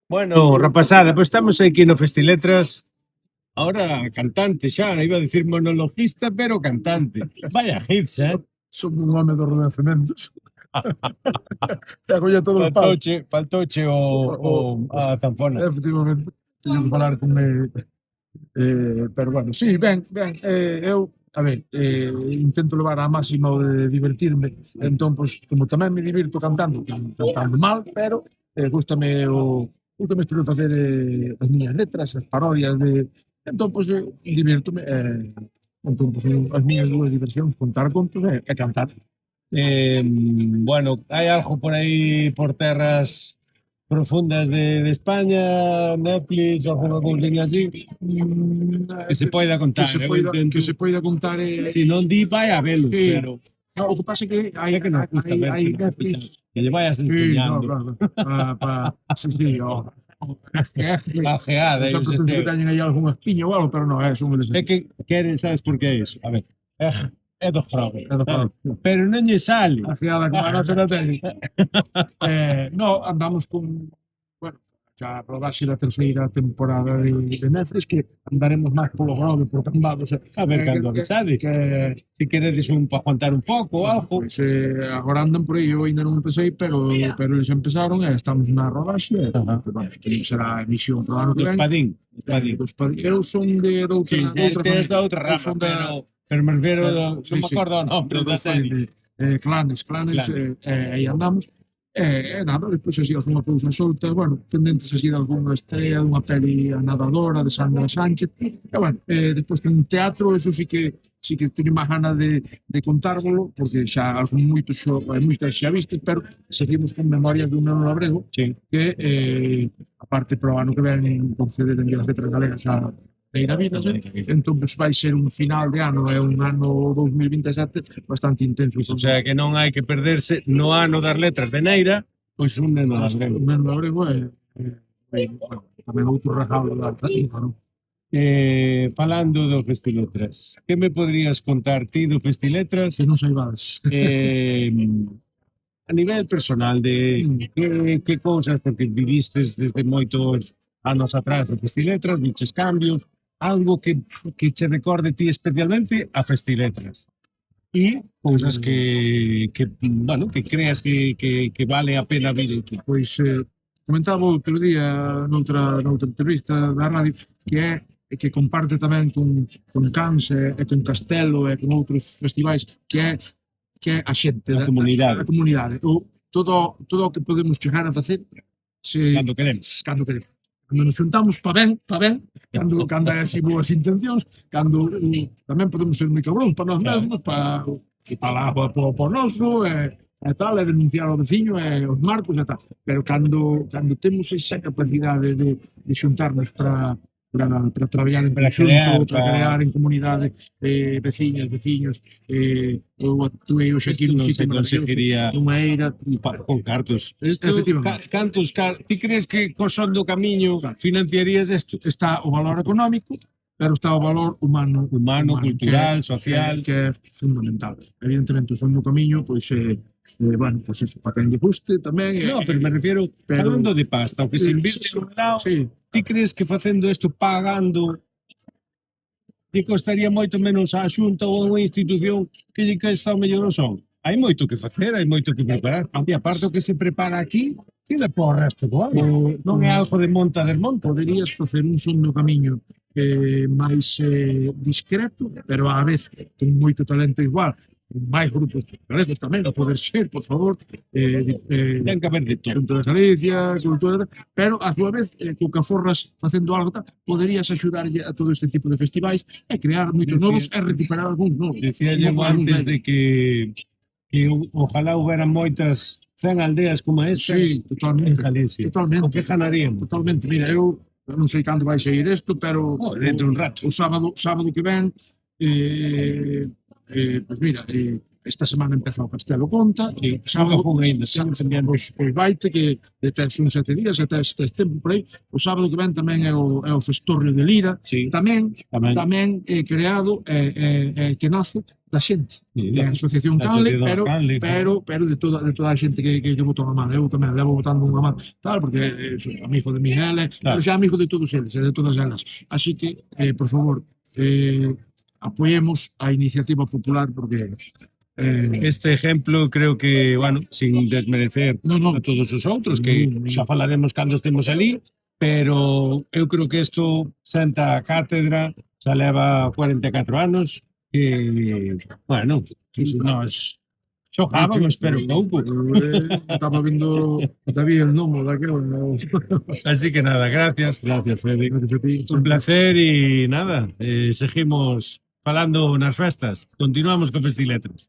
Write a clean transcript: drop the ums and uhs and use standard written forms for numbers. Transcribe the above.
Bueno, rapazada, pois estamos aquí no Festiletras. Ahora cantante xa, iba a dicir monologista, pero cantante. Vaya hits, Son un home dos renacimientos. Pego ya todo o pau. Faltouche a zanfona. Efectivamente. Teño que falar con pero bueno, sí, ben, eu, a ver, intento levar a máxima o de divertirme, entón, pois, como tamén me divirto cantando mal, pero gústame isto de facer as miñas letras, as parodias entón, pois, divirtome, entón, pois, as miñas dúas diversións, contar contos e cantar. Bueno, hai algo por aí por terras profundas de España, Netflix ou alguna cousinha así que se poida contar. Que se poida contar Si non di, vai a velo, sí. pero No, o que pasa é que hai que nos gusta ver Netflix. que lle vayas Sí, enseñando. no, claro. Sí, Pajeada, eu sempre penso que teñen aí algunha espiña ou algo, pero non, son eles. É que queren, sabes por que é iso? A ver, é do Frogger, É do Frogger. pero non lle sale. Afiada como a nosa na técnica. No, andamos con, bueno, xa a rodaxe da terceira temporada de Netflix, que andaremos máis polo grove, por cambados. A ver, cando avisades. Se queredes para aguantar un pouco ou algo. Pois, agora andan por aí, eu ainda non empecé, pero eles empezaron e estamos na rodaxe, vamos, que será a emisión pro ano que ven. Espadín. Eu son de outra rama, pero me refiero, non me acordo o nome da serie. Clanes, aí andamos. Nada, despois así algunha cousa solta, bueno, pendentes así de algunha estrella, dunha peli a nadadora de Sandra Sánchez, bueno, despois con teatro, eso sí que teño máis ganas de contárvolo, porque xa algún moitos xa vistes, pero seguimos con Memorias de un neno labrego, sí. Que aparte pro ano que ven conceder en as letras galegas a Neira Vidas, entón vai ser un final de ano, é un ano 2027 bastante intenso. O sea, que non hai que perderse no ano das letras de Neira, pois un neno labrego. Un neno labrego tamén outro regalo da vida, non? Falando do Festiletras, que me podrías contar ti do Festiletras? Se non saibades. A nivel personal de que cousas, porque vivistes desde moitos anos atrás do Festiletras, viches cambios, algo que che recorde ti especialmente a Festiletras. E cousas que bueno, que creas que vale a pena vir aquí. Pois comentaba outro día noutra entrevista da radio que comparte tamén con Cans e con Castelo e con outros festivais que é a xente, a comunidade. Todo o que podemos chegar a facer cando queremos. Cando nos juntamos pa ben, cando hai así boas intencións, cando tamén podemos ser moi cabróns para nós mesmos, para lá por noso, e tal, e denunciar ao veciño e os marcos e tal. Pero cando temos esa capacidade de xuntarnos para traballar en conjunto, para crear en comunidade, veciños, eu actuei hoxe aquí nun sitio maravilloso, nunha eira con cartos. Cantos, ti crees que co son do camiño financiarías isto? Está o valor económico, pero está o valor humano, cultural, social, que é fundamental. Evidentemente, o son do camiño, pois bueno, pois eso, para quen lle guste tamén. No, pero me refiero, falando de pasta, o que se invirte nun lado, ti crees que facendo isto, pagando, que costaría moito menos a Xunta ou a unha institución que lle cuesta o mellor o son? Hai moito que facer, hai moito que preparar. E aparte o que se prepara aquí, tira por o resto do ano. Non é algo de monta desmonta. Poderías facer un son do camiño máis discreto, pero á vez con moito talento igual, máis grupos galegos tamén, a poder ser, por favor, ten que haber de todo. Xunta de Galicia, cultura, pero a súa vez, co que aforras facendo algo tal, poderías axudarlle a todo este tipo de festivais e crear moitos novos e recuperar algúns novos. Decía yo antes de que ojalá houberan moitas 100 aldeas como esta en Galicia. Totalmente. O que ganaríamos? Totalmente. Mira, eu non sei cando vai sair isto, pero dentro un rato. O sábado que ven, pois mira, esta semana empeza o Castelo Conta, sábado pois vaite que son 7 días, até este tempo por aí. O sábado que ven tamén é o Festorrio de Lira, tamén creado que nace da xente, Sí, da Asociación da Canle, Asociación Canle, pero de toda a xente que botou unha man. Eu tamén levo botando unha man, tal, porque son amigo de Miguel, claro. pero xa amigo de todos eles, de todas elas. Así que, por favor, apoyemos a iniciativa popular porque Este ejemplo creo que, bueno, sin desmerecer a todos os outros, que xa falaremos cando estemos ali, pero eu creo que isto senta a cátedra, xa leva 44 anos, que, bueno, nos xogábamos, pero pouco. estaba vindo David el Nomo daquelo. Así que nada, gracias, Fede. Un placer y nada, seguimos falando nas festas. Continuamos con Festiletras.